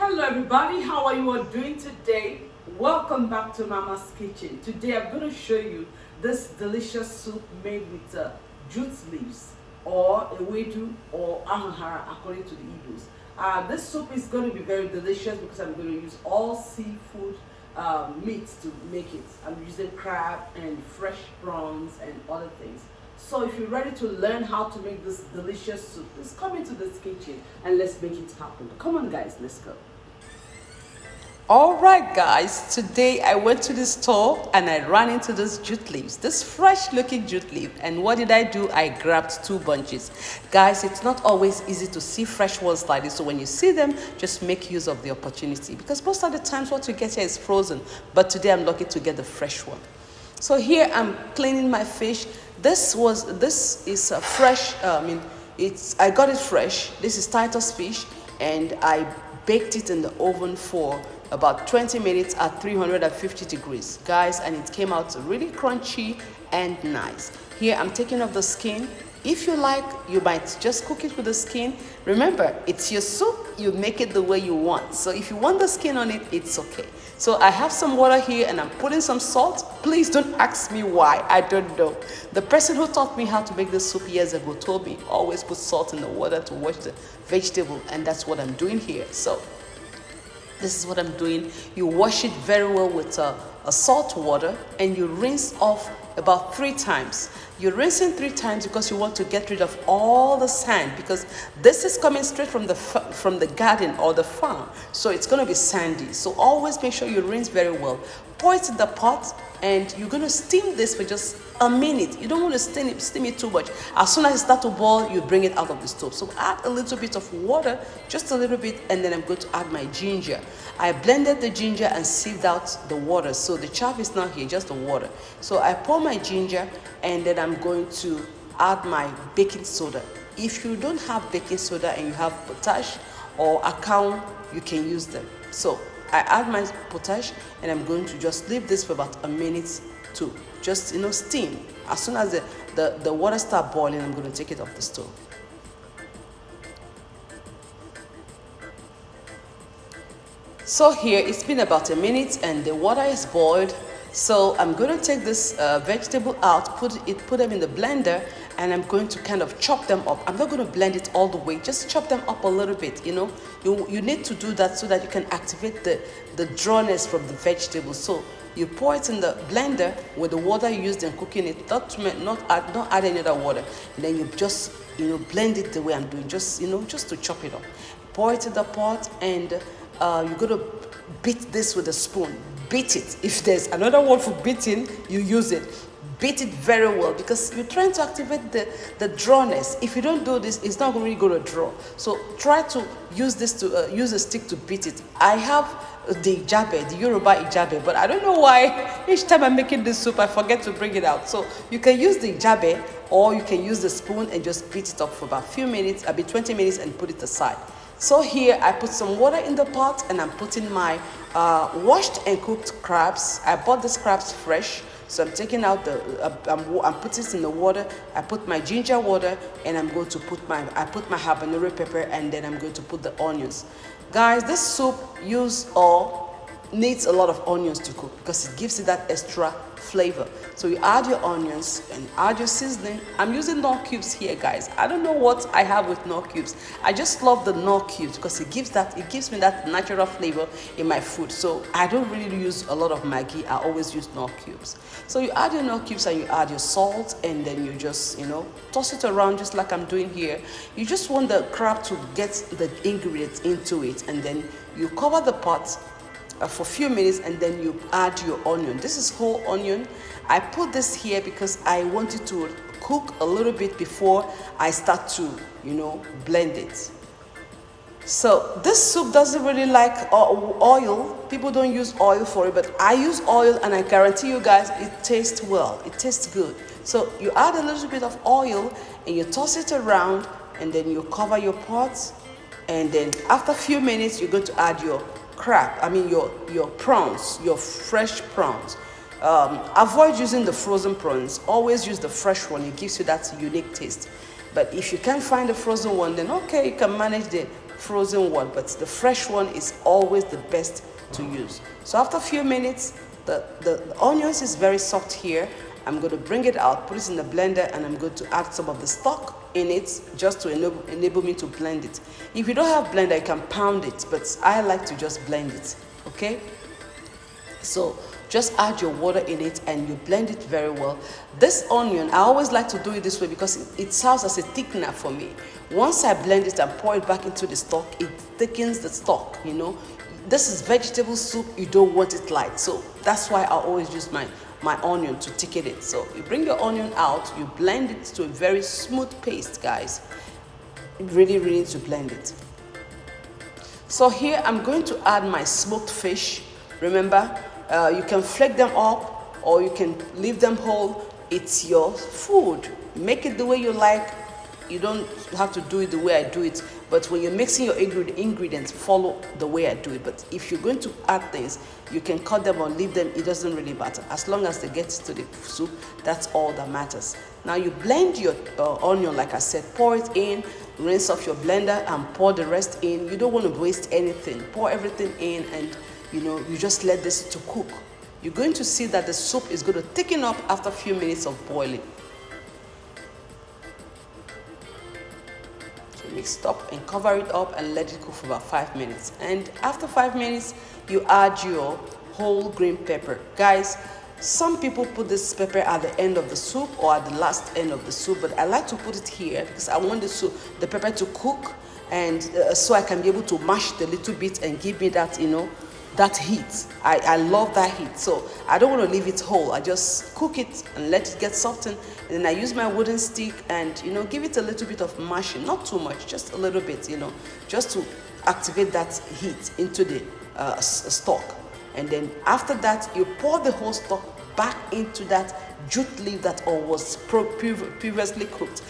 Hello everybody, how are you all doing today? Welcome back to Mama's Kitchen. Today I'm going to show you this delicious soup made with jute leaves or Ewedu or ahahara according to the Igbos. This soup is going to be very delicious because I'm going to use all seafood meat to make it. I'm using crab and fresh prawns and other things. So if you're ready to learn how to make this delicious soup, please come into this kitchen and let's make it happen. Come on guys, let's go. Alright guys, today I went to the store and I ran into this jute leaves, this fresh looking jute leaf. And what did I do? I grabbed 2 bunches. Guys, it's not always easy to see fresh ones like this, so when you see them, just make use of the opportunity because most of the times what you get here is frozen, but today I'm lucky to get the fresh one. So here I'm cleaning my fish. This is a fresh, I got it fresh. This is Titus fish and I baked it in the oven for about 20 minutes at 350 degrees, guys, and it came out really crunchy and nice. Here I'm taking off the skin. If you like, you might just cook it with the skin. Remember, it's your soup, you make it the way you want. So if you want the skin on it, it's okay. So I have some water here and I'm putting some salt. Please don't ask me why, I don't know. The person who taught me how to make this soup years ago told me always put salt in the water to wash the vegetable, and that's what I'm doing here. So this is what I'm doing. You wash it very well with a salt water and you rinse off about 3 times. You're rinsing 3 times because you want to get rid of all the sand, because this is coming straight from the garden or the farm, so it's going to be sandy. So always make sure you rinse very well. Pour it in the pot and you're going to steam this for just a minute. You don't want to steam it too much. As soon as it starts to boil, you bring it out of the stove. So add a little bit of water, just a little bit, and then I'm going to add my ginger. I blended the ginger and sieved out the water, so the chaff is not here, just the water. So I pour my ginger and then I'm going to add my baking soda. If you don't have baking soda and you have potash or account, you can use them. So I add my potash and I'm going to just leave this for about a minute to just steam. As soon as the water starts boiling, I'm going to take it off the stove. So here it's been about a minute and the water is boiled. So I'm going to take this vegetable out, put them in the blender, and I'm going to kind of chop them up. I'm not going to blend it all the way, just chop them up a little bit. You need to do that so that you can activate the drawness from the vegetable. So you pour it in the blender with the water you used in cooking it, not add any other water. And then you just blend it the way I'm doing, just to chop it up. Pour it in the pot and you're going to beat this with a spoon. Beat it. If there's another word for beating, you use it. Beat it very well because you're trying to activate the drawness. If you don't do this, it's not really going to draw. So try to use use a stick to beat it. I have the ijabe, the Yoruba ijabe, but I don't know why each time I'm making this soup I forget to bring it out. So you can use the ijabe or you can use the spoon and just beat it up for about 20 minutes and put it aside. So here I put some water in the pot and I'm putting my washed and cooked crabs. I bought these crabs fresh, so I'm taking out I'm putting it in the water. I put my ginger water and I'm going to put my habanero pepper, and then I'm going to put the onions. Guys, this soup needs a lot of onions to cook because it gives it that extra flavor. So you add your onions and add your seasoning. I'm using Knorr Cubes here, guys. I don't know what I have with Knorr Cubes. I just love the Knorr Cubes because it gives me that natural flavor in my food. So I don't really use a lot of Maggi. I always use Knorr Cubes. So you add your Knorr Cubes and you add your salt, and then you just toss it around just like I'm doing here. You just want the crab to get the ingredients into it, and then you cover the pot for a few minutes, and then you add your onion. This is whole onion. I put this here because I want it to cook a little bit before I start to blend it. So this soup doesn't really like oil. People don't use oil for it, but I use oil and I guarantee you guys it tastes well. It tastes good. So you add a little bit of oil and you toss it around, and then you cover your pot, and then after a few minutes you're going to add your your prawns, your fresh prawns. Avoid using the frozen prawns. Always use the fresh one. It gives you that unique taste. But if you can't find the frozen one, then okay, you can manage the frozen one, but the fresh one is always the best to use. So after a few minutes, the onions is very soft here. I'm going to bring it out, put it in the blender, and I'm going to add some of the stock in it just to enable me to blend it. If you don't have blender, you can pound it, but I like to just blend it, okay? So just add your water in it and you blend it very well. This onion, I always like to do it this way because it serves as a thickener for me. Once I blend it and pour it back into the stock, it thickens the stock, you know. This is vegetable soup, you don't want it light. So that's why I always use my onion to thicken it. So you bring your onion out, you blend it to a very smooth paste, guys. You really need to blend it. So here I'm going to add my smoked fish. Remember, you can flake them up or you can leave them whole. It's your food. Make it the way you like. You don't have to do it the way I do it, but when you're mixing your ingredients, follow the way I do it. But if you're going to add things, you can cut them or leave them. It doesn't really matter. As long as they get to the soup, that's all that matters. Now you blend your onion, like I said, pour it in, rinse off your blender and pour the rest in. You don't want to waste anything. Pour everything in and you just let this to cook. You're going to see that the soup is going to thicken up after a few minutes of boiling. Mix it up and cover it up and let it cook for about 5 minutes. And after 5 minutes, you add your whole green pepper. Guys, some people put this pepper at the end of the soup or at the last end of the soup, but I like to put it here because I want the pepper to cook, and so I can be able to mash it a little bit and give me that, that heat. I love that heat, so I don't want to leave it whole. I just cook it and let it get softened, and then I use my wooden stick and give it a little bit of mashing, not too much, just a little bit, just to activate that heat into the stock. And then after that, you pour the whole stock back into that jute leaf that was previously cooked.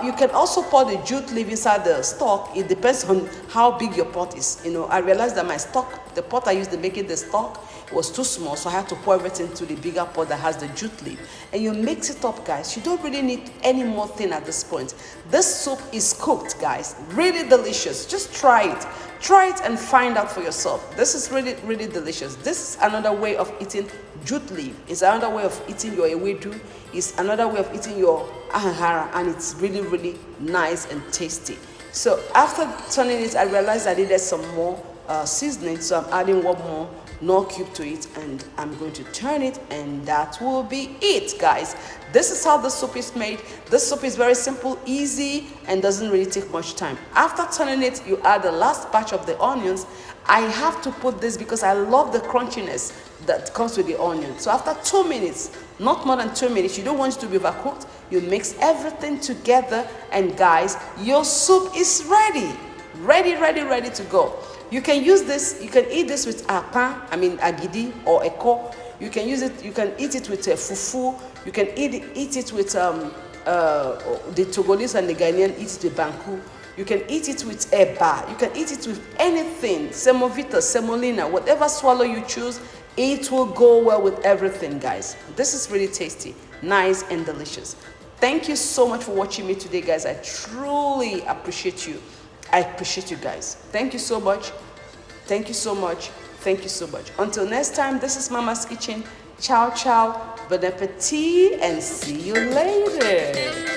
You can also pour the jute leaf inside the stock. It depends on how big your pot is. I realized that my stock, the pot I used to make it the stock, was too small, so I had to pour everything into the bigger pot that has the jute leaf. And you mix it up, guys. You don't really need any more thing at this point. This soup is cooked, guys. Really delicious. Just try it. Try it and find out for yourself. This is really, really delicious. This is another way of eating jute leaf. It's another way of eating your ewedu. It's another way of eating your ahahara, and it's really, really nice and tasty. So after turning it, I realized I needed some more seasoning, so I'm adding one more Knorr cube to it, and I'm going to turn it, and that will be it, guys. This is how the soup is made. This soup is very simple, easy, and doesn't really take much time. After turning it, you add the last batch of the onions. I have to put this because I love the crunchiness that comes with the onion. So after 2 minutes, not more than 2 minutes, you don't want it to be overcooked. You mix everything together, and guys, your soup is ready. Ready to go. You can use this, you can eat this with agidi or eko. You can use it, you can eat it with fufu. You can eat it with the Togolese and the Ghanaian eat it with banku. You can eat it with eba. You can eat it with anything, semovita, semolina, whatever swallow you choose, it will go well with everything, guys. This is really tasty, nice and delicious. Thank you so much for watching me today, guys. I truly appreciate you. I appreciate you guys. Thank you so much. Thank you so much. Thank you so much. Until next time, this is Mama's Kitchen. Ciao, ciao. Bon appetit and see you later.